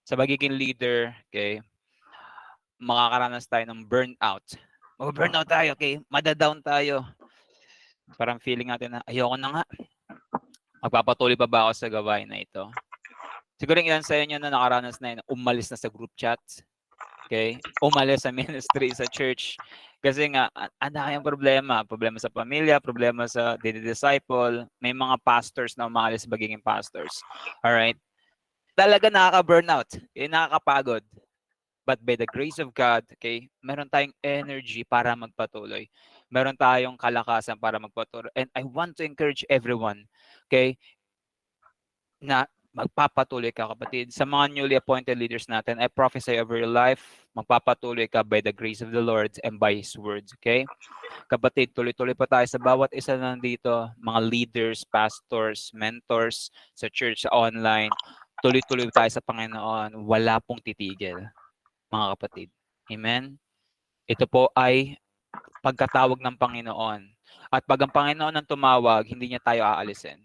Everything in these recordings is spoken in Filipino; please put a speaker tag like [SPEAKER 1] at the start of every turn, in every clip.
[SPEAKER 1] Sa pagiging leader, okay, makakaranas tayo ng burnout. Mag-burnout tayo, okay? Madadown tayo. Parang feeling natin na, ayoko na nga. Magpapatuloy pa ba ako sa gawain na ito? Siguro yung ilan sa inyo na nakaranas na yun, umalis na sa group chats. Okay? Umalis sa ministry, sa church. Kasi nga, ang daming problema. Problema sa pamilya, problema sa disciple. May mga pastors na umalis magiging pastors. Alright? Talaga nakaka-burnout. Okay? Nakakapagod. But by the grace of God, okay, meron tayong energy para magpatuloy. Meron tayong kalakasan para magpatuloy. And I want to encourage everyone, okay, na magpapatuloy ka, kapatid. Sa mga newly appointed leaders natin, I prophesy over your life, magpapatuloy ka by the grace of the Lord and by His words, okay? Kapatid, tuloy-tuloy pa tayo sa bawat isa na nandito, mga leaders, pastors, mentors, sa church, sa online. Tuloy-tuloy tayo sa Panginoon. Wala pong titigil, mga kapatid. Amen? Ito po ay pagkatawag ng Panginoon. At pag ang Panginoon ang tumawag, hindi niya tayo aalisin.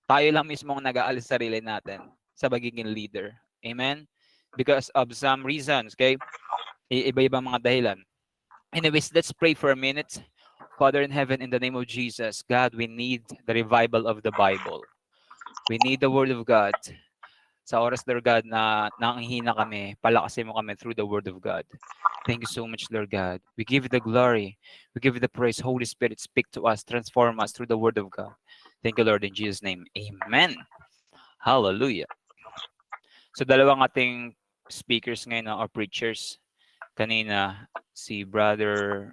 [SPEAKER 1] Tayo lang mismo ang nag-aalis sa sarili natin sa pagiging leader. Amen? Because of some reasons, okay? Iba-ibang mga dahilan. Anyways, let's pray for a minute. Father in heaven, in the name of Jesus, God, we need the revival of the Bible. We need the Word of God. Sa oras, Lord God, na nanghihina kami, palakasin mo kami through the Word of God. Thank you so much, Lord God. We give you the glory. We give you the praise. Holy Spirit, speak to us, transform us through the Word of God. Thank you, Lord, in Jesus' name. Amen. Hallelujah. So, dalawang ating speakers ngayon or preachers. Kanina, si Brother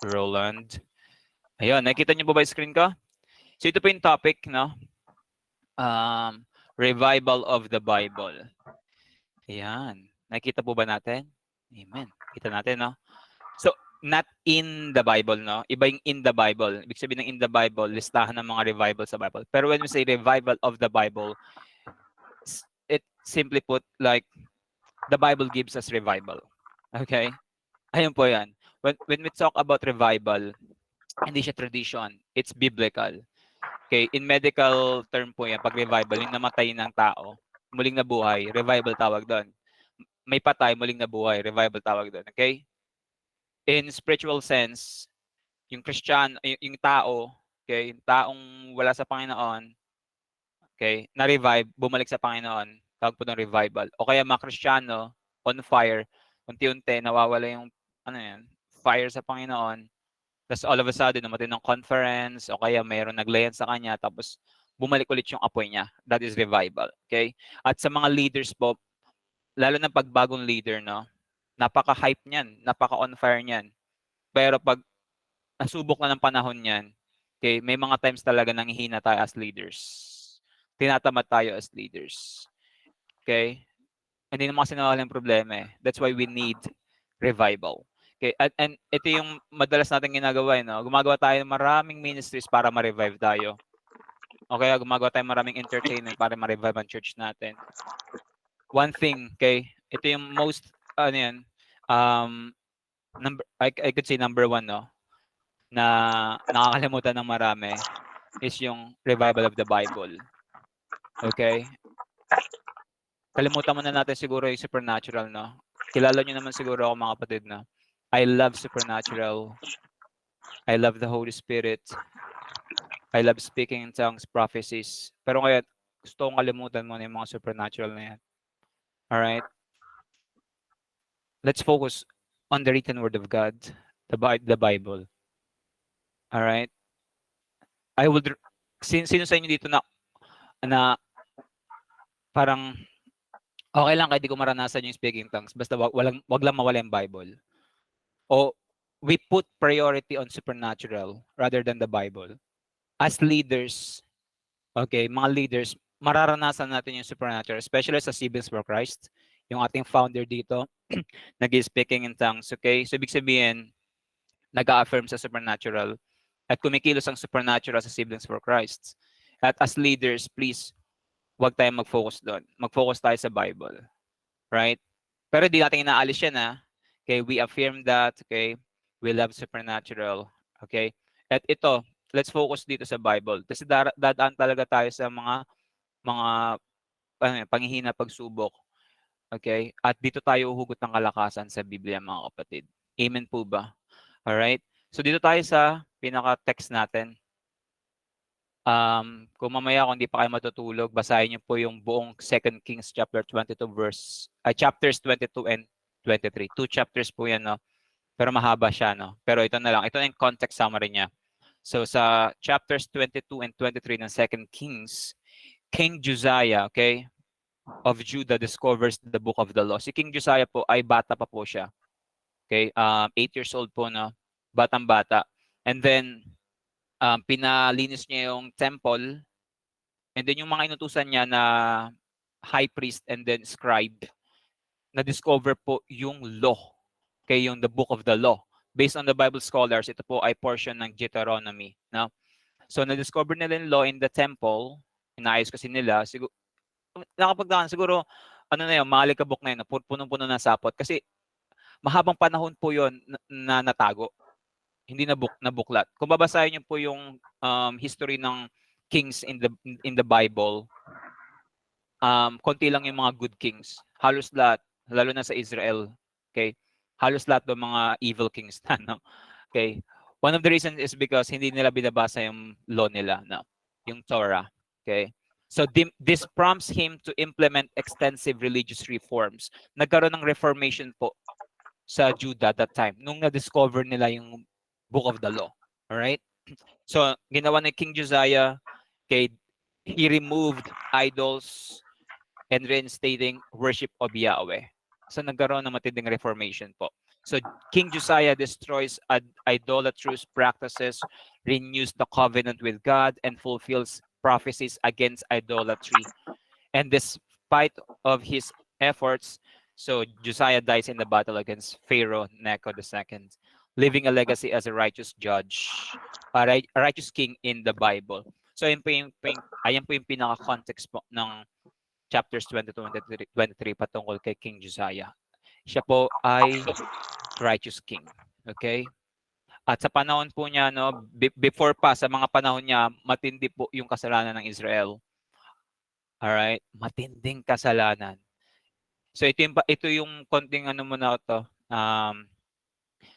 [SPEAKER 1] Roland. Ayun, nakita niyo ba yung screen ko? So, ito po yung topic, no? Revival of the Bible. Ayan. Nakita po ba natin? Amen. Kita natin, no? So, not in the Bible, no? Iba yung in the Bible. Ibig sabihin ng in the Bible, listahan ng mga revival sa Bible. Pero when we say revival of the Bible, it simply put like the Bible gives us revival. Okay? Ayun po yan. When we talk about revival, hindi siya tradition. It's biblical. Okay? In medical term po yan, pag revival, yung namatay ng tao, muling nabuhay, revival tawag doon. May patay, muling nabuhay, revival tawag doon. Okay? In spiritual sense, yung Christian, yung tao, okay, yung taong wala sa Panginoon, okay, na-revive, bumalik sa Panginoon, tawag po ng revival. O kaya mga Kristiyano, on fire, unti-unti, nawawala yung, ano yan, fire sa Panginoon, tapos all of a sudden, namatay ng conference, o kaya mayroon naglayan sa kanya, tapos bumalik ulit yung apoy niya. That is revival, okay? At sa mga leaders po, lalo na pagbagong leader, no, napaka-hype niyan, napaka-on fire niyan. Pero pag nasubok na ng panahon niyan, okay, may mga times talaga nanghihina tayo as leaders. Tinatamad tayo as leaders. Okay? Hindi naman kasi nawala yung problema eh. That's why we need revival. Okay, and ito yung madalas natin ginagawa, no? Gumagawa tayo ng maraming ministries para ma-revive tayo. O kaya gumagawa tayo maraming entertainment para ma-revive ang church natin. One thing, okay, ito yung most, ano yan, I could say number one, no? Na nakakalimutan ng marami is yung revival of the Bible. Okay? Kalimutan muna natin siguro yung supernatural, no? Kilala nyo naman siguro ako, mga kapatid, na I love supernatural. I love the Holy Spirit. I love speaking in tongues, prophecies. Pero kaya gusto kong kalimutan muna yung mga supernatural na yan. Alright? Let's focus on the written word of God, the Bible. Alright? I would, sino sa inyo dito na parang okay lang kahit di ko maranasan yung speaking tongues, basta wag lang mawala yung Bible. O we put priority on supernatural rather than the Bible. As leaders, okay, mga leaders, mararanasan natin yung supernatural, especially sa Siblings for Christ, yung ating founder dito, nag-speaking in tongues, okay? So ibig sabihin, nag-affirm sa supernatural at kumikilos ang supernatural sa Siblings for Christ. At as leaders, please, wag tayong mag-focus doon. Mag-focus tayo sa Bible. Right? Pero di natin inaalis yan, ha? Okay, we affirm that, okay? We love supernatural, okay? At ito, let's focus dito sa Bible. Kasi dadaan talaga tayo sa mga panghihina, pagsubok. Okay? At dito tayo huhugot ng kalakasan sa Biblia, mga kapatid. Amen po ba? Alright? So dito tayo sa pinaka-text natin. Kung mamaya kung hindi pa kayo matutulog, basahin niyo po yung buong 2 Kings chapter 22 chapters 22 and 23. 2 chapters po yan, no? Pero mahaba siya, no? Pero ito na lang. Ito na yung context summary niya. So sa chapters 22 and 23 ng 2 Kings, King Josiah, okay, of Judah discovers the book of the law. Si King Josiah po ay bata pa po siya. Okay, 8 years old po, no? Batang-bata. And then pinalinis niya yung temple, and then yung mga inutusan niya na high priest and then scribe, na-discover po yung law. Okay, yung the book of the law. Based on the Bible scholars, ito po ay portion ng Deuteronomy. No? So, na-discover nila yung law in the temple, inaayos kasi nila, siguro, nakapagdaan, siguro, ano na yun, maalikabok na yun, punong-puno na sapot. Kasi, mahabang panahon po yun na natago. Hindi nabuklat. Kung babasahin niyo po yung history ng kings in the Bible, konti lang yung mga good kings. Halos lahat, lalo na sa Israel. Okay? Halos lahat ng mga evil kings na, no? Okay? One of the reasons is because hindi nila binabasa yung law nila, no? Yung Torah. Okay? So this prompts him to implement extensive religious reforms. Nagkaroon ng reformation po sa Judah that time nung na-discover nila yung book of the law. All right? So ginawa ni King Josiah, okay, he removed idols and reinstating worship of Yahweh. So nagkaroon ng matinding reformation po. So King Josiah destroys idolatrous practices, renews the covenant with God, and fulfills prophecies against idolatry. And despite of his efforts, so Josiah dies in the battle against Pharaoh Necho II, leaving a legacy as a righteous judge, a righteous king in the Bible. So ayan po yung pinaka-context po ng chapters 22 and 23 patungkol kay King Josiah. Siya po ay righteous king. Okay? At sa panahon po niya, no, before pa, sa mga panahon niya, matindi po yung kasalanan ng Israel. Alright? Matinding kasalanan. So ito yung konting ano mo na to.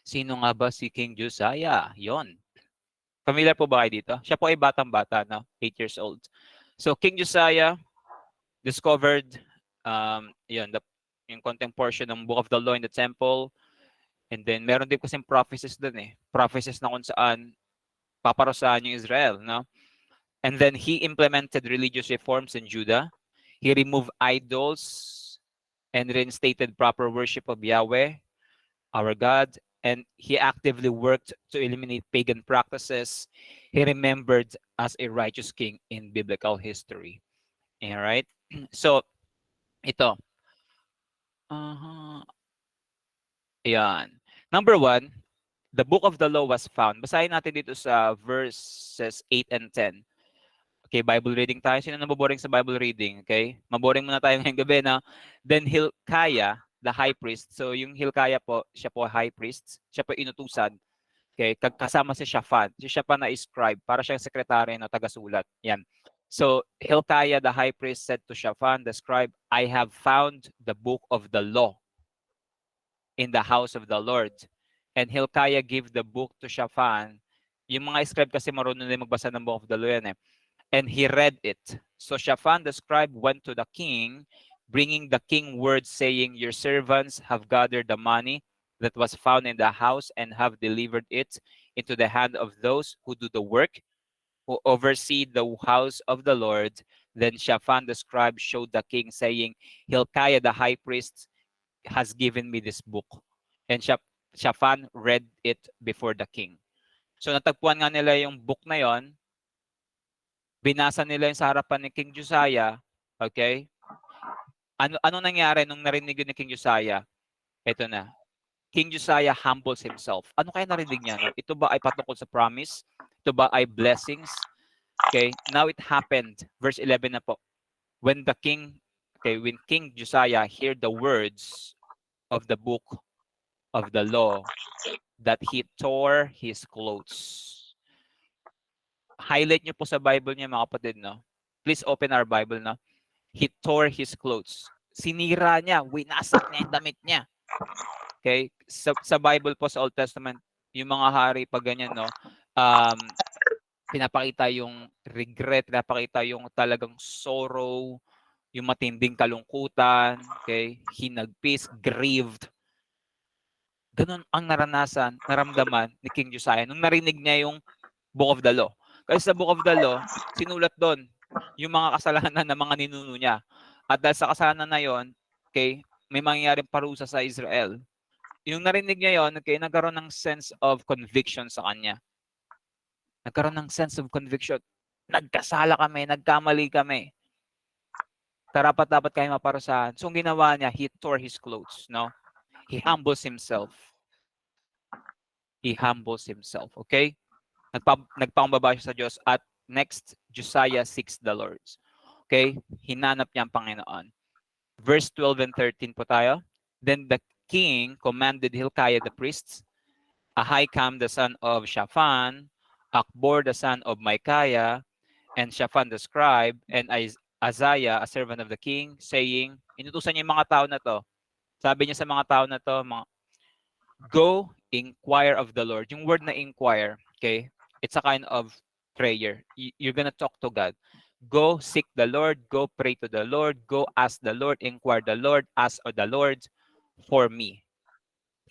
[SPEAKER 1] Sino nga ba si King Josiah? Yon. Familiar po ba kayo dito? Siya po ay batang-bata, no? 8 years old. So King Josiah discovered yung konting portion ng Book of the Law in the temple. And then meron din kasing prophecies dun eh. Prophecies na kung saan paparusahan yung Israel, no? And then he implemented religious reforms in Judah. He removed idols and reinstated proper worship of Yahweh, our God. And he actively worked to eliminate pagan practices. He remembered as a righteous king in biblical history. All right? So, ito. Ayan. Number 1, the book of the law was found. Basahin natin dito sa verses 8 and 10. Okay, Bible reading tayo. Sino naboboring sa Bible reading? Okay? Maboring muna tayo ngayong gabi na. Then Hilkiah, the high priest. So yung Hilkiah po, siya po high priest. Siya po inutusan. Okay? Kasama si Shaphan. Si Shaphan na scribe. Para siyang sekretary na tagasulat. Yan. So Hilkiah, the high priest, said to Shaphan, the scribe, I have found the book of the law in the house of the Lord. And Hilkiah gave the book to Shaphan. Yung mga scribe kasi marunong na magbasa ng book of the law yan eh. And he read it. So Shaphan the scribe went to the king, bringing the king word saying, your servants have gathered the money that was found in the house and have delivered it into the hand of those who do the work, who oversee the house of the Lord. Then Shaphan the scribe showed the king, saying, Hilkiah the high priest has given me this book. And Shaphan read it before the king. So natagpuan nga nila yung book na yon. Binasa nila yung sa harapan ni King Josiah. Okay? Ano nangyari nung narinig ni King Josiah? Ito na. King Josiah humbles himself. Ano kaya narinig niya? No? Ito ba ay patungkol sa promise? Ito ba ay blessings? Okay? Now it happened. Verse 11 na po. When King Josiah heard the words of the book of the law, that he tore his clothes. Highlight niyo po sa Bible niya, mga kapatid, no? Please open our Bible, no? He tore his clothes. sinira niya, winasak niya yung damit niya. Okay? Sa Bible po, sa Old Testament, yung mga hari pag ganyan, no, pinapakita yung regret, pinapakita yung talagang sorrow, yung matinding kalungkutan, okay? Hinagpis, grieved. Ganun ang naramdaman ni King Josiah nung narinig niya yung Book of the Law. Kasi sa Book of the Law, sinulat doon yung mga kasalanan ng mga ninuno niya. At dahil sa kasalanan na yon, okay, may mangyayaring parusa sa Israel. Yung narinig niya yon, okay, nagkaroon ng sense of conviction sa kanya. Nagkaroon ng sense of conviction. Nagkasala kami, nagkamali kami. Karapat-dapat kayo maparusahan. So, ang ginawa niya, he tore his clothes, no? He humbles himself. He humbles himself, okay? Nagpakumbaba siya sa Diyos. At next, Josiah seeks the Lord. Okay? Hinanap niya ang Panginoon. Verse 12 and 13 po tayo. Then the king commanded Hilkiah the priests, Ahikam the son of Shaphan, Akbor the son of Micaiah, and Shaphan the scribe, and Azariah, a servant of the king, saying, inutusan niya yung mga tao na to. Sabi niya sa mga tao na to, go inquire of the Lord. Yung word na inquire, okay, it's a kind of prayer. You're gonna talk to God. Go seek the Lord, go pray to the Lord, go ask the Lord, inquire the Lord, ask the Lord for me,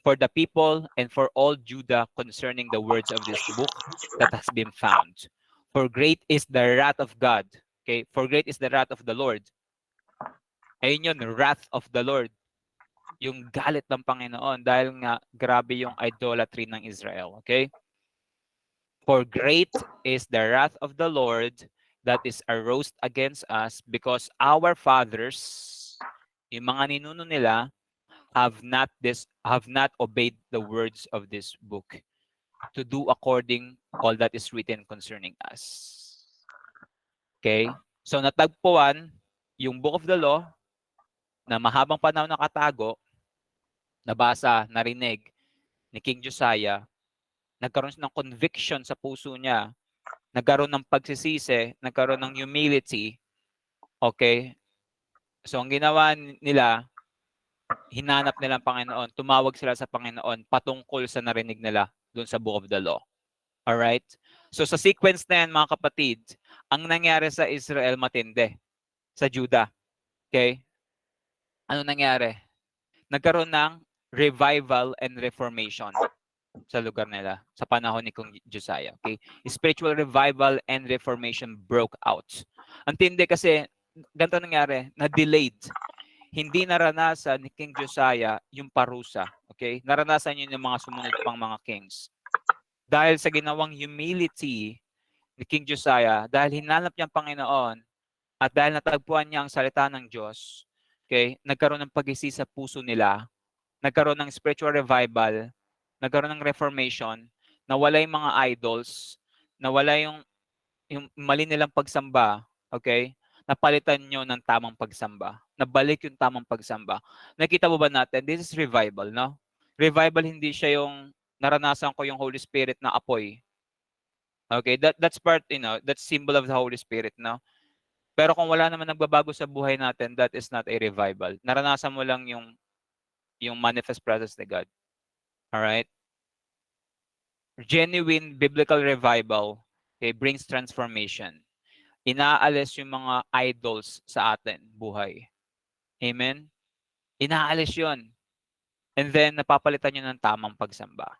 [SPEAKER 1] for the people, and for all Judah concerning the words of this book that has been found. For great is the wrath of God. Okay? For great is the wrath of the Lord. Ayun yun, wrath of the Lord. Yung galit ng Panginoon dahil nga grabe yung idolatry ng Israel. Okay? For great is the wrath of the Lord that is arose against us because our fathers, yung mga ninuno nila, have not obeyed the words of this book to do according all that is written concerning us. Okay? So natagpuan yung Book of the Law na mahabang panahon nakatago, nabasa, narinig ni King Josiah, nagkaroon ng conviction sa puso niya, nagkaroon ng pagsisisi, nagkaroon ng humility. Okay? So ang ginawa nila, hinanap nila ang Panginoon, tumawag sila sa Panginoon patungkol sa narinig nila doon sa Book of the Law. Alright? So sa sequence na yan, mga kapatid, ang nangyari sa Israel matindi. Sa Judah. Okay? Ano nangyari? Nagkaroon ng revival and reformation sa lugar nila sa panahon ni King Josiah. Okay? Spiritual revival and reformation broke out. Ang tindi kasi, ganito nangyari, na-delayed. Hindi naranasan ni King Josiah yung parusa. Okay? Naranasan yun yung mga sumunod pang mga kings. Dahil sa ginawang humility ni King Josiah, dahil hinanap niya ang Panginoon, at dahil natagpuan niya ang salita ng Diyos, okay, nagkaroon ng pag-isisi sa puso nila, nagkaroon ng spiritual revival, nagkaroon ng reformation, nawala yung mga idols, nawala yung mali nilang pagsamba, okay, napalitan nyo ng tamang pagsamba. Nabalik yung tamang pagsamba. Nakita mo ba natin? This is revival, no? Revival, hindi siya yung naranasan ko yung Holy Spirit na apoy. Okay, that's part, that's symbol of the Holy Spirit, no? Pero kung wala naman nagbabago sa buhay natin, that is not a revival. Naranasan mo lang yung manifest presence ni God. All right? Genuine biblical revival, okay, brings transformation. Inaalis yung mga idols sa atin, buhay. Amen? Inaalis yun. And then, napapalitan nyo ng tamang pagsamba.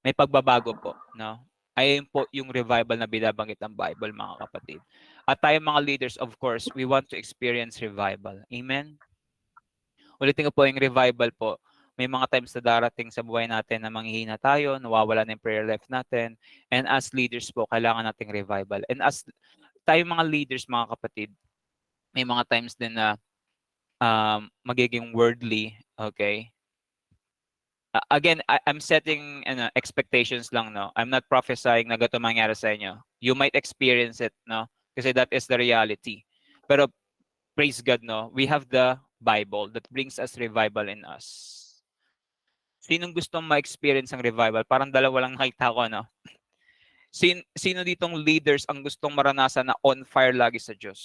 [SPEAKER 1] May pagbabago po, no? Ayun po yung revival na binabanggit ng Bible, mga kapatid. At tayo mga leaders, of course, we want to experience revival. Amen? Ulitin ko po yung revival po. May mga times na darating sa buhay natin na manghihina tayo, nawawala na yung prayer life natin. And as leaders po, kailangan nating revival. And as tayo mga leaders, mga kapatid, may mga times din na magiging worldly, okay? Again, I'm setting expectations lang, no? I'm not prophesying na gato mangyari sa inyo. You might experience it, no? Kasi that is the reality. Pero praise God, no? We have the Bible that brings us revival in us. Sinong gustong ma-experience ang revival? Parang dalawa lang nakita ko, no? Sino ditong leaders ang gustong maranasan na on fire lagi sa Diyos?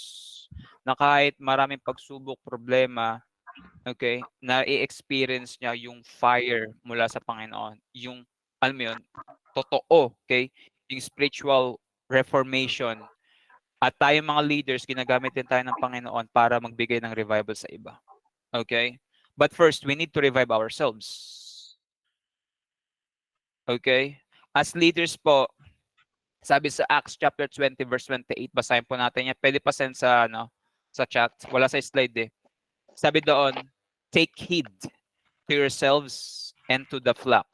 [SPEAKER 1] na kahit maraming pagsubok, problema, okay, na i-experience niya yung fire mula sa Panginoon. Yung, alam mo yun, totoo, okay? Yung spiritual reformation. At tayong mga leaders, ginagamit din tayo ng Panginoon para magbigay ng revival sa iba. Okay? But first, we need to revive ourselves. Okay? As leaders po, sabi sa Acts chapter 20 verse 28, basahin po natin yan. Pwede pa send sa, sa chat. Wala sa slide eh. Sabi doon, take heed to yourselves and to the flock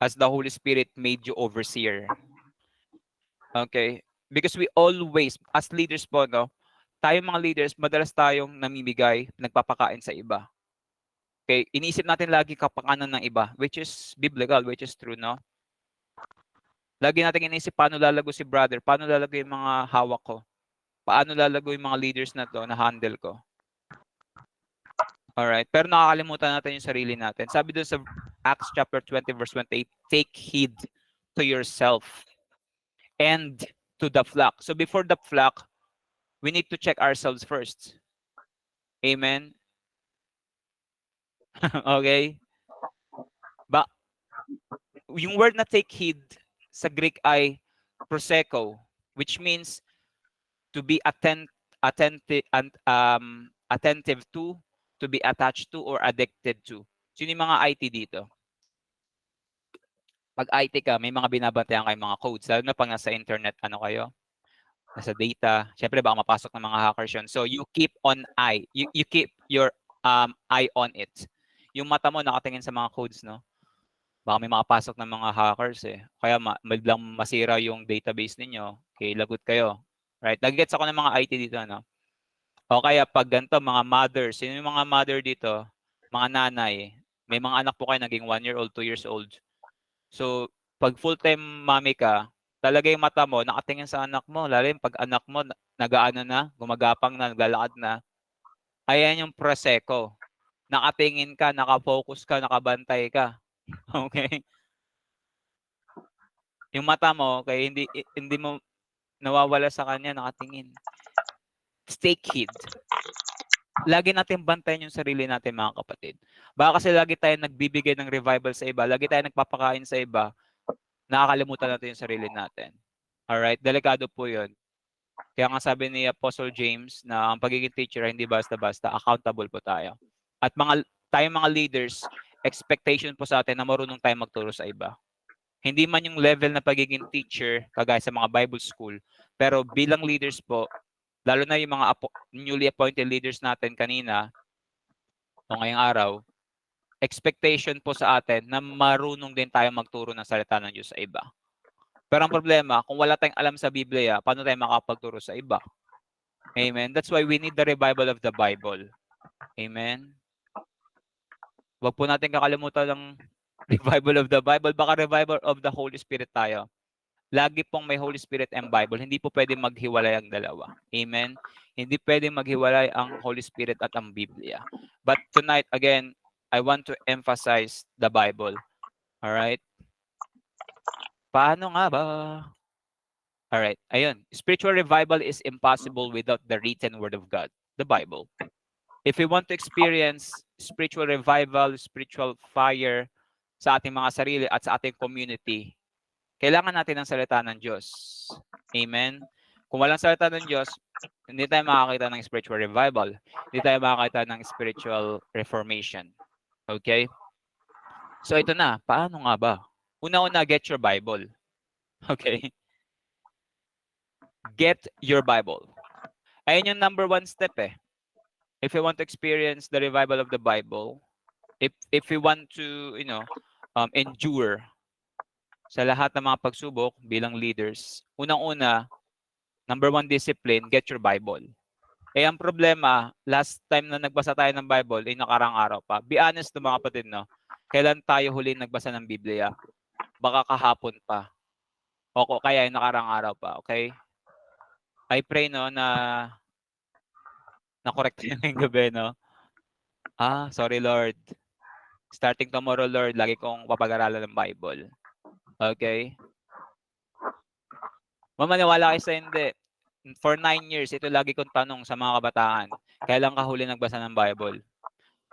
[SPEAKER 1] as the Holy Spirit made you overseer. Okay? Because we always, as leaders po, tayo mga leaders, madalas tayong namimigay, nagpapakain sa iba. Okay? Iniisip natin lagi kapakanan ng iba, which is biblical, which is true, no? Lagi natin iniisip paano lalago si brother, paano lalago yung mga hawak ko, paano lalago yung mga leaders na to na handle ko. Alright, pero nakakalimutan natin yung sarili natin. Sabi doon sa Acts chapter 20 verse 28, take heed to yourself and to the flock. So before the flock, we need to check ourselves first. Amen? Okay? Yung word na take heed sa Greek ay proseko, which means to be attentive to be attached to, or addicted to. Sino yung mga IT dito? Pag IT ka, may mga binabantayan kayong mga codes. Lalo na pag nasa internet, kayo? Nasa data. Siyempre, baka mapasok ng mga hackers yun. So, you keep you keep your eye on it. Yung mata mo nakatingin sa mga codes, no? Baka may makapasok ng mga hackers eh. Kaya biglang masira yung database ninyo. Okay, lagot kayo. Right? Nag-gets ako ng mga IT dito, no? O kaya pag ganito, mga mothers. Sino yung mga mother dito? Mga nanay. May mga anak po kayo naging 1 year old, 2 years old. So, pag full-time mommy ka, talaga yung mata mo, nakatingin sa anak mo. Lalo yung pag anak mo, nagaano na, gumagapang na, naglalakad na. Ayan yung proseko. Nakatingin ka, nakafocus ka, nakabantay ka. Okay? Yung mata mo, kaya hindi mo nawawala sa kanya, nakatingin. Take heed. Lagi natin bantayan yung sarili natin, mga kapatid. Baka kasi lagi tayo nagbibigay ng revival sa iba, lagi tayo nagpapakain sa iba, nakakalimutan natin yung sarili natin. Alright? Delikado po yun. Kaya nga sabi ni Apostle James na ang pagiging teacher hindi basta-basta, accountable po tayo. At tayong mga leaders, expectation po sa atin na marunong tayo magturo sa iba. Hindi man yung level na pagiging teacher, kagaya sa mga Bible school, pero bilang leaders po, lalo na yung mga newly appointed leaders natin kanina, o ngayong araw, expectation po sa atin na marunong din tayo magturo ng salita ng Diyos sa iba. Pero ang problema, kung wala tayong alam sa Biblia, paano tayo makapagturo sa iba? Amen? That's why we need the revival of the Bible. Amen? Huwag po natin kakalimutan ng revival of the Bible. Baka revival of the Holy Spirit tayo. Lagi pong may Holy Spirit and Bible. Hindi po pwede maghiwalay ang dalawa. Amen? Hindi pwede maghiwalay ang Holy Spirit at ang Biblia. But tonight, again, I want to emphasize the Bible. Alright? Paano nga ba? Alright, ayun. Spiritual revival is impossible without the written Word of God, the Bible. If we want to experience spiritual revival, spiritual fire sa ating mga sarili at sa ating community, kailangan natin ng salita ng Diyos. Amen? Kung walang salita ng Diyos, hindi tayo makakita ng spiritual revival. Hindi tayo makakita ng spiritual reformation. Okay? So ito na, paano nga ba? Una-una, get your Bible. Okay? Get your Bible. Ayun yung number 1 step eh. If you want to experience the revival of the Bible, if you want to, endure sa lahat ng mga pagsubok bilang leaders, unang-una, number 1 discipline, get your Bible. Eh, ang problema, last time na nagbasa tayo ng Bible, nakarang araw pa. Be honest to mga kapatid, no? Kailan tayo huli nagbasa ng Biblia? Baka kahapon pa. O kaya yung nakarang araw pa, okay? I pray, no, na correct yun yung gabi, no? Sorry, Lord. Starting tomorrow, Lord, lagi kong papag-aralan ng Bible. Okay? Mamaniwala kayo sa hindi. for 9 years, ito lagi kong tanong sa mga kabataan, kailan ka huli nagbasa ng Bible?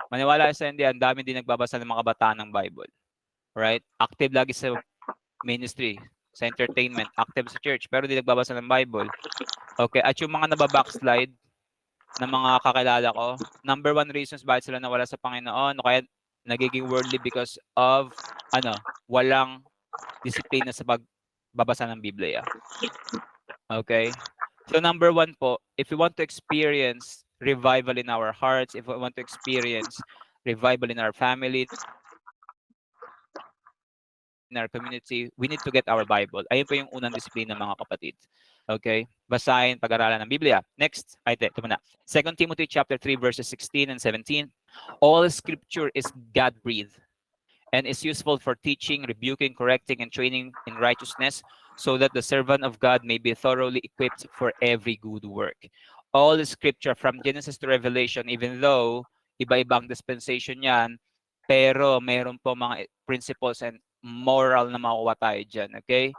[SPEAKER 1] Maniwala kayo sa hindi, ang dami din nagbabasa ng mga kabataan ng Bible. Right? Active lagi sa ministry, sa entertainment, active sa church, pero di nagbabasa ng Bible. Okay, at yung mga nababackslide na mga kakilala ko, number one reasons bakit sila nawala sa Panginoon, o kaya nagiging worldly because of, walang disiplina sa pagbabasa ng Biblia. Okay? So number one po, if we want to experience revival in our hearts, if we want to experience revival in our family, in our community, we need to get our Bible. Ayun po yung unang disiplina, mga kapatid. Okay? Basahin, pag-aralan ng Biblia. Next, ito muna. 2 Timothy chapter 3 verses 16 and 17. All scripture is God-breathed and is useful for teaching, rebuking, correcting, and training in righteousness, so that the servant of God may be thoroughly equipped for every good work. All scripture from Genesis to Revelation, even though iba-ibang dispensation yan, pero meron po mga principles and moral na makuha tayo dyan, okay?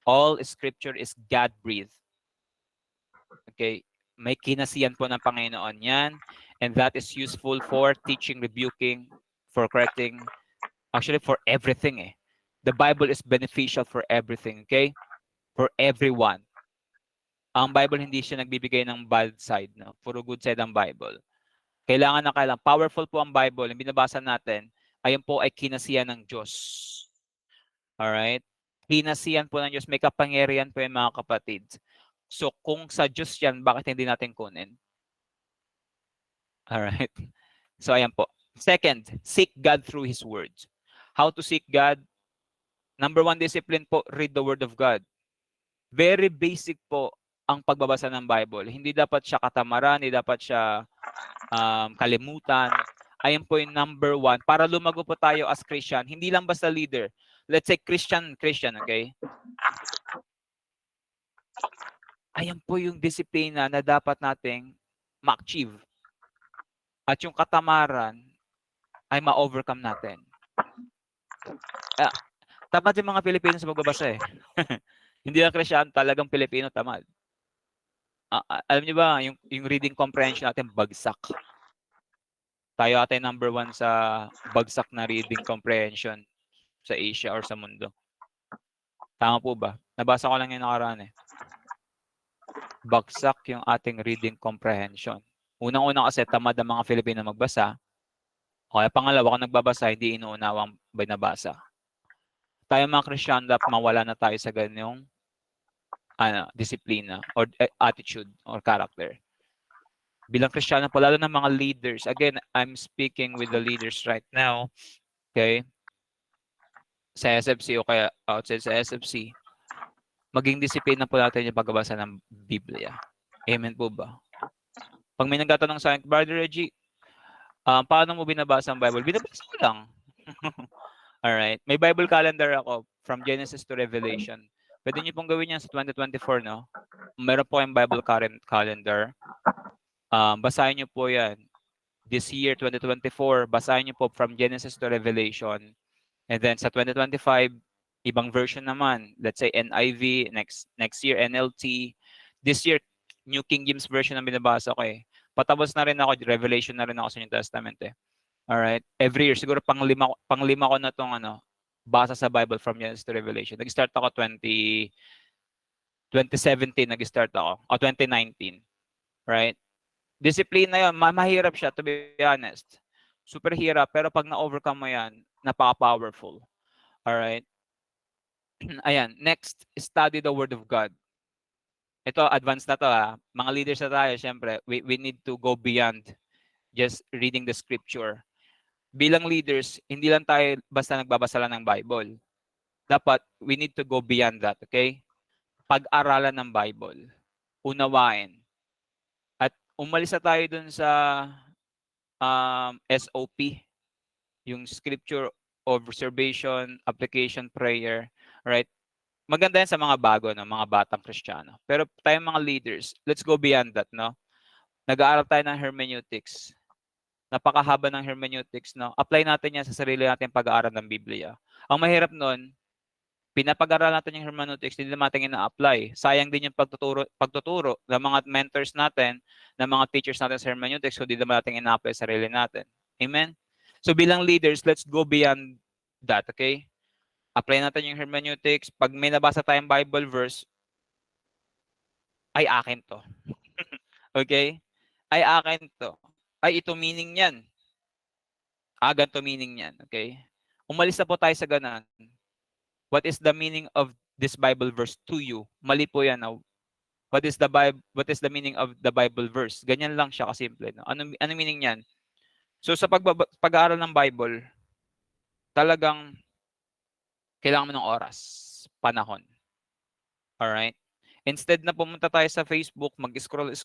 [SPEAKER 1] All scripture is God-breathed. Okay? May kinasiyan po ng Panginoon yan, and that is useful for teaching, rebuking, for correcting, actually for everything eh. The Bible is beneficial for everything, okay? For everyone. Ang Bible hindi siya nagbibigay ng bad side, no? Puro good side ang Bible. Kailangan. Powerful po ang Bible. Yung binabasa natin, ayun po ay kinasiyan ng Diyos. Alright? Kinasiyan po ng Diyos. May kapangyarihan po yan, mga kapatid. So, kung sa Diyos yan, bakit hindi natin kunin? Alright? So, ayan po. Second, seek God through His Word. How to seek God? Number one discipline po, read the Word of God. Very basic po ang pagbabasa ng Bible. Hindi dapat siya katamaran, hindi dapat siya kalimutan. Ayun po yung number one. Para lumago po tayo as Christian, hindi lang basta leader. Let's say Christian, okay? Ayan po yung disiplina na dapat nating ma-achieve. At yung katamaran ay ma-overcome natin. Tamad yung mga Pilipino sa magbabasa eh. Hindi lang Christian, talagang Pilipino tamad. Alam niyo ba, yung reading comprehension natin bagsak. Tayo ate number one sa bagsak na reading comprehension sa Asia or sa mundo. Tama po ba? Nabasa ko lang yung nakaraan eh. Bagsak yung ating reading comprehension. Unang-una kasi tamad ang mga Filipino magbasa. O kaya pangalawa, kung nagbabasa, hindi inuunawang binabasa. Tayo mga Christian, dapat mawala na tayo sa ganyong disiplina or attitude or character. Bilang Kristiyano po, lalo ng mga leaders, again, I'm speaking with the leaders right now, okay? Sa SFC o kaya outside sa SFC, maging disiplina po natin yung pagbabasa ng Biblia. Amen po ba? Pag may nagtatanong sa akin, Brother Reggie, paano mo binabasa ang Bible? Binabasa ko lang. Alright. May Bible calendar ako from Genesis to Revelation. Pwede niyo pong gawin yan sa 2024, no? Meron po kayong Bible calendar. Basahin niyo po yan. This year, 2024, basahin niyo po from Genesis to Revelation. And then sa 2025, ibang version naman. Let's say NIV, next year NLT. This year, New King James Version ang binabasa ko eh. Patapos na rin ako, Revelation na rin ako sa New Testament eh. Alright? Every year, siguro panglima ko na itong basa sa Bible from Genesis to Revelation. Nag-start ako 2017, nag-start ako. O 2019. Right? Discipline na yun, mahirap siya, to be honest. Super hirap, pero pag na-overcome mo yan, napaka-powerful. Alright? Ayan, next, study the Word of God. Ito, advanced na to ha. Mga leaders na tayo, syempre, we need to go beyond just reading the scripture. Bilang leaders, hindi lang tayo basta nagbabasa lang ng Bible. Dapat, we need to go beyond that, okay? Pag-aralan ng Bible. Unawain. At umalis na tayo dun sa SOP, yung scripture observation, application, prayer, right? Maganda yan sa mga bago, no? Mga batang Kristiyano. Pero tayong mga leaders, let's go beyond that, no? Nag-aaral tayo ng hermeneutics. Napakahaba ng hermeneutics, no? Apply natin yan sa sarili natin pag-aaral ng Biblia. Ang mahirap nun, pinapag-aralan natin yung hermeneutics, hindi natin ina-apply. Sayang din yung pagtuturo ng mga mentors natin, ng mga teachers natin sa hermeneutics, kung hindi naman natin ina-apply sa sarili natin. Amen? So bilang leaders, let's go beyond that, okay? Apply natin yung hermeneutics. Pag may nabasa tayong Bible verse, ay akin to. Okay? Ay akin to. Ay ito meaning niyan. Ganito meaning niyan. Okay? Umalis na po tayo sa ganun. What is the meaning of this Bible verse to you? Mali po yan. What is the meaning of the Bible verse? Ganyan lang siya kasimple. No? Ano meaning niyan? So sa pag-aaral ng Bible, talagang kailangan mo ng oras, panahon. Alright? Instead na pumunta tayo sa Facebook, mag-scroll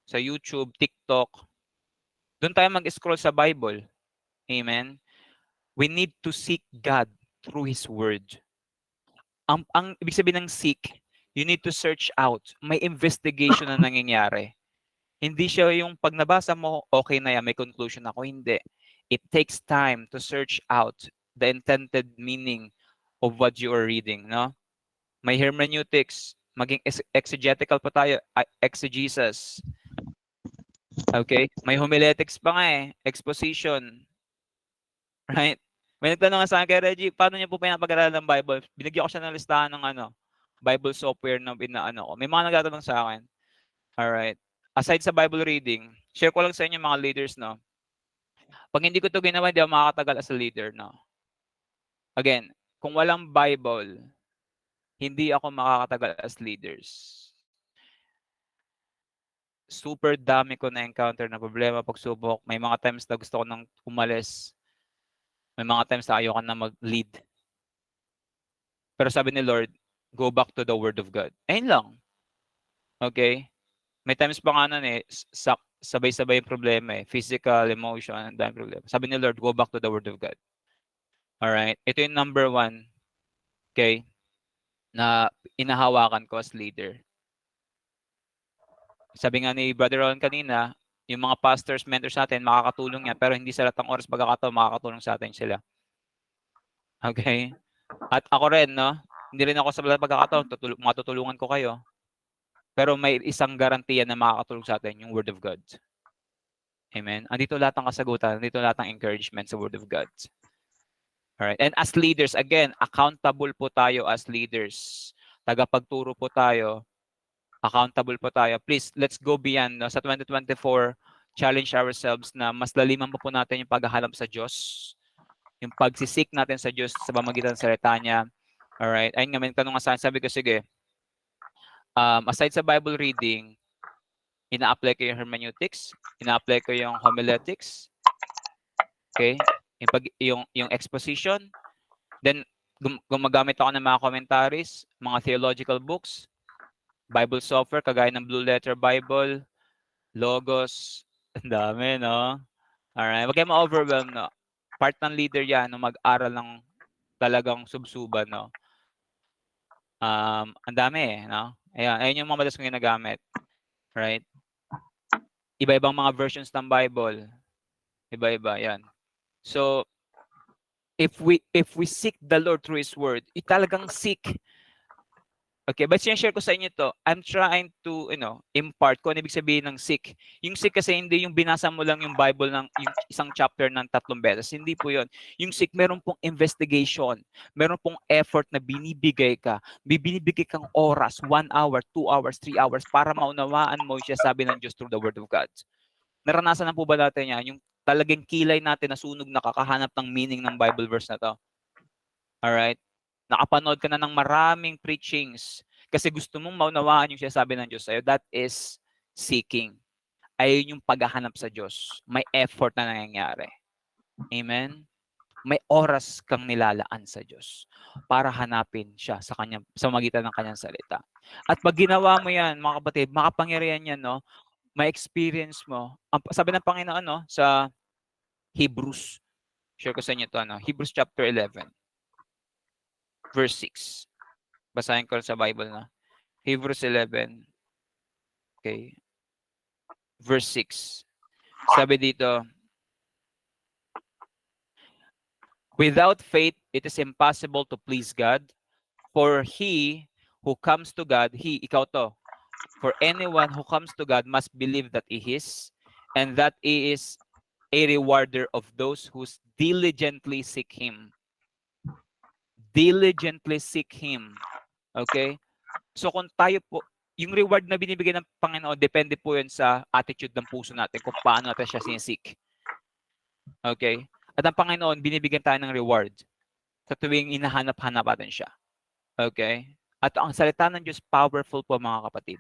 [SPEAKER 1] sa YouTube, TikTok, doon tayo mag-scroll sa Bible. Amen? We need to seek God through His Word. Ang ibig sabihin ng seek, you need to search out. May investigation na nangyayari. Hindi siya yung pag nabasa mo, okay na yan, may conclusion ako. Hindi. It takes time to search out the intended meaning of what you are reading. No? May hermeneutics, maging exegetical pa tayo, exegesis. Okay? May homiletics pa nga exposition. Right? May nagtanong nga sa akin kay Reggie, paano niya po pinapag-aralan ng Bible? Binigyan ko siya ng listahan ng Bible software na binaano ko. May mga nagtatanong sa akin. Alright. Aside sa Bible reading, share ko lang sa inyo mga leaders, no? Pag hindi ko to ginawa, hindi ako makakatagal as a leader, no? Again, kung walang Bible, hindi ako makakatagal as leaders. Super dami ko na-encounter na problema, pagsubok. May mga times na gusto ko nang umalis. May mga times na ayoko na mag-lead. Pero sabi ni Lord, go back to the Word of God. Ayun lang. Okay? May times pa nga nun sabay-sabay yung problema physical, emotion, ang dami problema. Sabi ni Lord, go back to the Word of God. Alright? Ito yung number 1, okay, na inahawakan ko as leader. Sabi nga ni Brother Ron kanina, yung mga pastors, mentors natin, makakatulong yan, pero hindi sa lahat ng oras pagkakataon makakatulong sa atin sila. Okay? At ako rin, no? Hindi rin ako sa lahat ng pagkakataon, matutulungan ko kayo. Pero may isang garantiya na makakatulong sa atin, yung Word of God. Amen? Andito lahat ng kasagutan, andito lahat ng encouragement sa Word of God. Alright? And as leaders, again, accountable po tayo as leaders. Tagapagturo po tayo. Accountable po tayo. Please, let's go beyond. No? Sa 2024, challenge ourselves na mas laliman pa po natin yung paghahanap sa Diyos. Yung pagsisik natin sa Diyos sa pamagitan ng salita niya. Alright? Ayun nga, may tanong nga sa akin. Sabi ko, sige, aside sa Bible reading, ina-apply ko yung hermeneutics, ina-apply ko yung homiletics, okay? Yung exposition, then gumagamit ako ng mga commentaries, mga theological books, Bible software, kagaya ng Blue Letter Bible, Logos, ang dami, no? Alright, wag kayong ma-overwhelm, no? Part ng leader yan, no? Mag-aral ng talagang subsuban, no? Ang dami, no? Ayun yung mga madalas kong ginagamit. Right? Iba-ibang mga versions ng Bible. Iba-iba, yan. So, if we seek the Lord through His Word, talagang seek. Okay, but share ko sa inyo to. I'm trying to, impart kung ano ibig sabihin ng seek. Yung seek kasi hindi yung binasa mo lang yung Bible ng yung isang chapter ng 3 beses. Hindi po yun. Yung seek, meron pong investigation. Meron pong effort na binibigay ka. Binibigay kang oras, 1 hour, 2 hours, 3 hours para maunawaan mo yung sabi ng Diyos through the Word of God. Naranasan na po ba natin yan? Yung talagang kilay natin na sunog na kakahanap ng meaning ng Bible verse na to. Alright? Nakapanood ka na ng maraming preachings kasi gusto mong maunawaan yung sinasabi ng Diyos sa'yo. That is seeking. Ayun yung paghahanap sa Diyos. May effort na nangyayari. Amen? May oras kang nilalaan sa Diyos para hanapin siya sa magitan ng kanyang salita. At pag ginawa mo yan, mga kapatid, makapangyarihan yan, no? May experience mo. Sabi ng Panginoon, no, sa Hebrews, share ko sa inyo to, Hebrews chapter 11. Verse 6. Basahin ko sa Bible na. Hebrews 11. Okay. Verse 6. Sabi dito, Without faith, it is impossible to please God. For he who comes to God, ikaw to. For anyone who comes to God must believe that He is, and that He is a rewarder of those who diligently seek Him. Diligently seek Him. Okay? So kung tayo po, yung reward na binibigay ng Panginoon, depende po yun sa attitude ng puso natin kung paano natin siya sinisik. Okay? At ang Panginoon, binibigyan tayo ng reward sa tuwing inahanap-hanap natin siya. Okay? At ang salita ng Diyos, powerful po mga kapatid.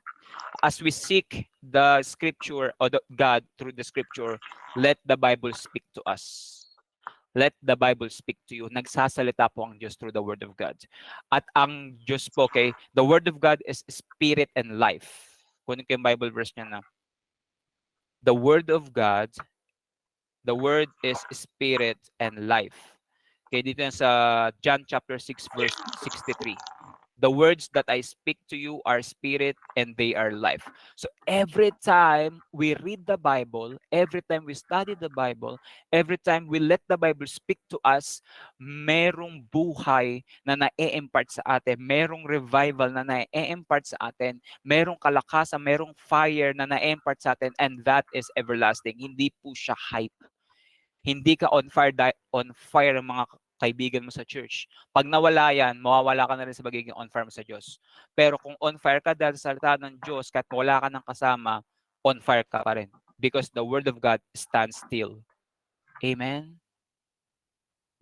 [SPEAKER 1] As we seek the scripture or the God through the scripture, let the Bible speak to us. Let the Bible speak to you. Nagsasalita po ang Diyos through the Word of God. At ang Diyos po, okay, the Word of God is spirit and life. Kunin ko yung Bible verse niya na. The Word of God, the Word is spirit and life. Okay, dito yan sa John chapter 6 verse 63. The words that I speak to you are spirit and they are life. So every time we read the Bible, every time we study the Bible, every time we let the Bible speak to us, merong buhay na na-impart sa atin, merong revival na na-impart sa atin, merong kalakasan, merong fire na na-impart sa atin, and that is everlasting. Hindi po siya hype. Hindi ka on fire mga kaibigan mo sa church. Pag nawala yan, mawawala ka na rin sa pagiging on fire mo sa Diyos. Pero kung on fire ka dahil sa salita ng Diyos, kahit wala ka ng kasama, on fire ka pa rin. Because the Word of God stands still. Amen?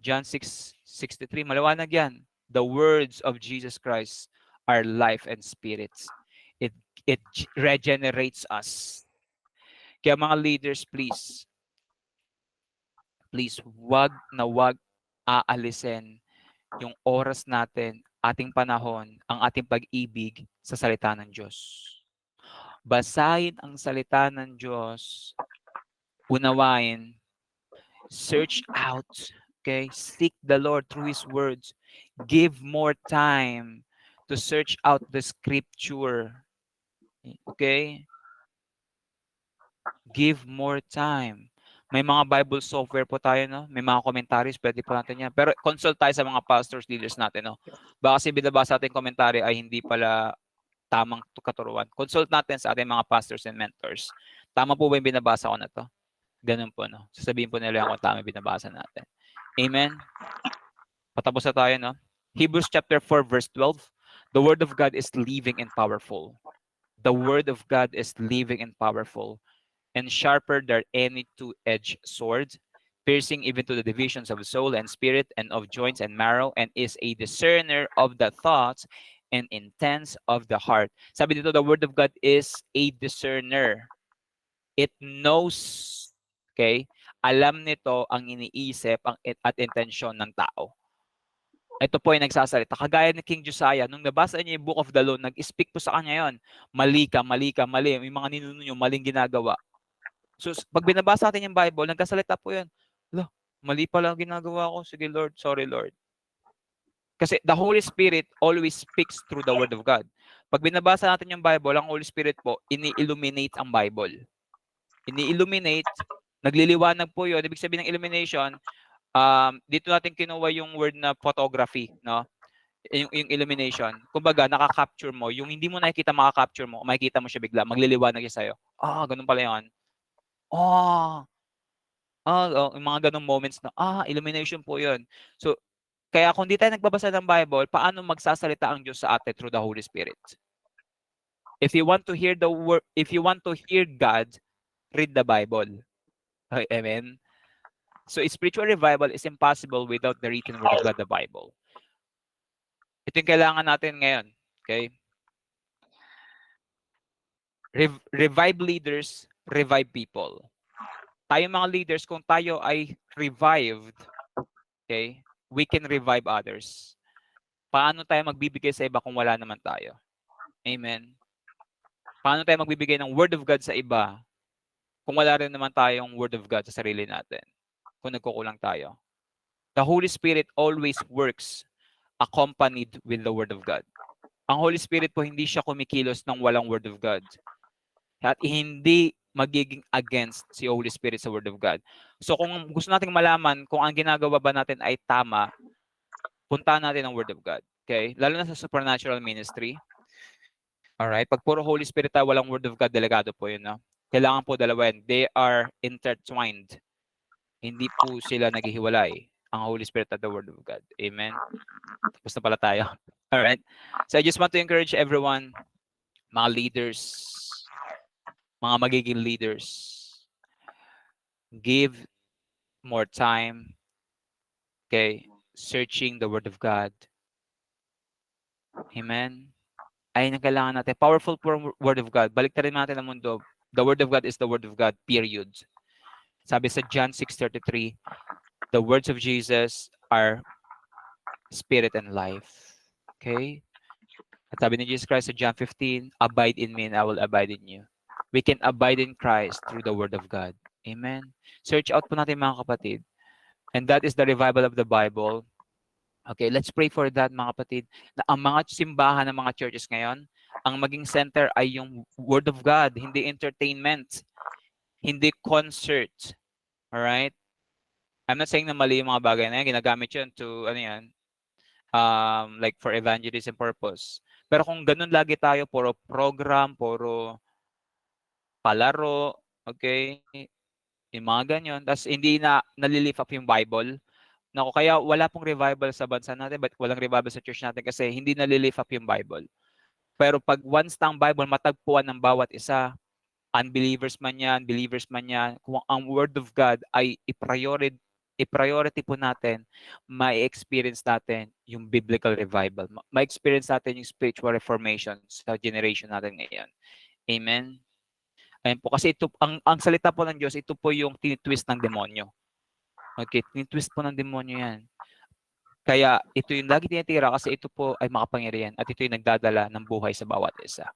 [SPEAKER 1] John 6:63, maliwanag yan. The words of Jesus Christ are life and spirits. It regenerates us. Kaya mga leaders, please, wag aalisin yung oras natin, ating panahon, ang ating pag-ibig sa salita ng Diyos. Basahin ang salita ng Diyos, unawain, search out, okay? Seek the Lord through His words. Give more time to search out the scripture. Okay? Give more time. May mga Bible software po tayo, no? May mga commentaries, pwede po natin yan. Pero consult tayo sa mga pastors, leaders natin, no? Baka kasi binabasa natin commentary ay hindi pala tamang katuruan. Consult natin sa ating mga pastors and mentors. Tama po ba yung binabasa ko na to? Ganun po, no? Sasabihin po nila kung tama yung binabasa natin. Amen? Patapos na tayo, no? Hebrews chapter 4, verse 12. The Word of God is living and powerful. The Word of God is living and powerful, and sharper than any two-edged sword, piercing even to the divisions of soul and spirit and of joints and marrow, and is a discerner of the thoughts and intents of the heart. Sabi dito, the Word of God is a discerner. It knows, okay? Alam nito ang iniisip at intensyon ng tao. Ito po ay nagsasalita. Kagaya ni King Josiah, nung nabasa niya yung Book of the Law, nag-speak po sa kanya yon. Mali ka, mali ka, mali. Yung mga ninuno nyo, maling ginagawa. So, pag binabasa natin yung Bible, nagkasalita po yan. Mali pala ginagawa ko. Sige Lord, sorry Lord. Kasi the Holy Spirit always speaks through the Word of God. Pag binabasa natin yung Bible, ang Holy Spirit po, ini-illuminate ang Bible. Ini-illuminate, nagliliwanag po yun. Ibig sabihin ng illumination, dito natin kinuha yung word na photography, no? Yung illumination. Kumbaga, nakaka-capture mo. Yung hindi mo nakikita, makaka-capture mo. Makikita mo siya bigla. Magliliwanag siya sa'yo. Ganun pala yun. Yung mga ganung moments na, illumination po yun. So, kaya kung di tayo nagbabasa ng Bible, paano magsasalita ang Diyos sa atin through the Holy Spirit? If you want to hear the word, if you want to hear God, read the Bible. Okay, amen? So, spiritual revival is impossible without the written word of God, the Bible. Ito yung kailangan natin ngayon. Okay? Revive leaders, revive people. Tayo mga leaders, kung tayo ay revived, okay, we can revive others. Paano tayo magbibigay sa iba kung wala naman tayo? Amen? Paano tayo magbibigay ng Word of God sa iba kung wala rin naman tayong Word of God sa sarili natin? Kung nagkukulang tayo. The Holy Spirit always works accompanied with the Word of God. Ang Holy Spirit po, hindi siya kumikilos ng walang Word of God. At hindi magiging against si Holy Spirit sa Word of God. So kung gusto nating malaman kung ang ginagawa ba natin ay tama, puntahan natin ang Word of God. Okay? Lalo na sa supernatural ministry. Alright? Pag puro Holy Spirit tayo, walang Word of God, delegado po yun. No? Kailangan po dalawa yan. They are intertwined. Hindi po sila naghihiwalay. Ang Holy Spirit at the Word of God. Amen? Tapos na pala tayo. Alright? So I just want to encourage everyone, mga leaders, mga magiging leaders, give more time, okay, searching the Word of God. Amen? Ayun ang kailangan natin. Powerful Word of God. Balik rin natin ang mundo. The Word of God is the Word of God, period. Sabi sa John 6:33, the words of Jesus are spirit and life. Okay? At sabi ni Jesus Christ sa John 15, abide in me and I will abide in you. We can abide in Christ through the Word of God. Amen? Search out po natin mga kapatid. And that is the revival of the Bible. Okay, let's pray for that mga kapatid. Na ang mga simbahan ng mga churches ngayon, ang maging center ay yung Word of God, hindi entertainment, hindi concert. Alright? I'm not saying na mali yung mga bagay na yan. Ginagamit yun to, ano yan, like for evangelism purpose. Pero kung ganun lagi tayo, puro program, puro palaro, okay, yung mga ganyan, tapos hindi na nalilift up yung Bible. Nako, kaya wala pong revival sa bansa natin, but walang revival sa church natin kasi hindi nalilift up yung Bible. Pero pag once na ang Bible matagpuan ng bawat isa, unbelievers man yan, believers man yan, kung ang Word of God ay i-priority po natin, ma-experience natin yung biblical revival. Ma-experience natin yung spiritual reformation sa generation natin ngayon. Amen? Ayun po. Kasi ito, ang salita po ng Diyos, ito po yung tinitwist ng demonyo. Okay, tinitwist po ng demonyo yan. Kaya ito yung lagi tinitira kasi ito po ay makapangyarihan at ito yung nagdadala ng buhay sa bawat isa.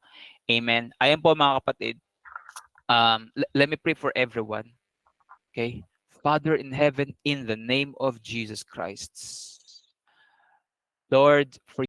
[SPEAKER 1] Amen? Ayan po mga kapatid. Let me pray for everyone. Okay? Father in heaven, in the name of Jesus Christ. Lord, for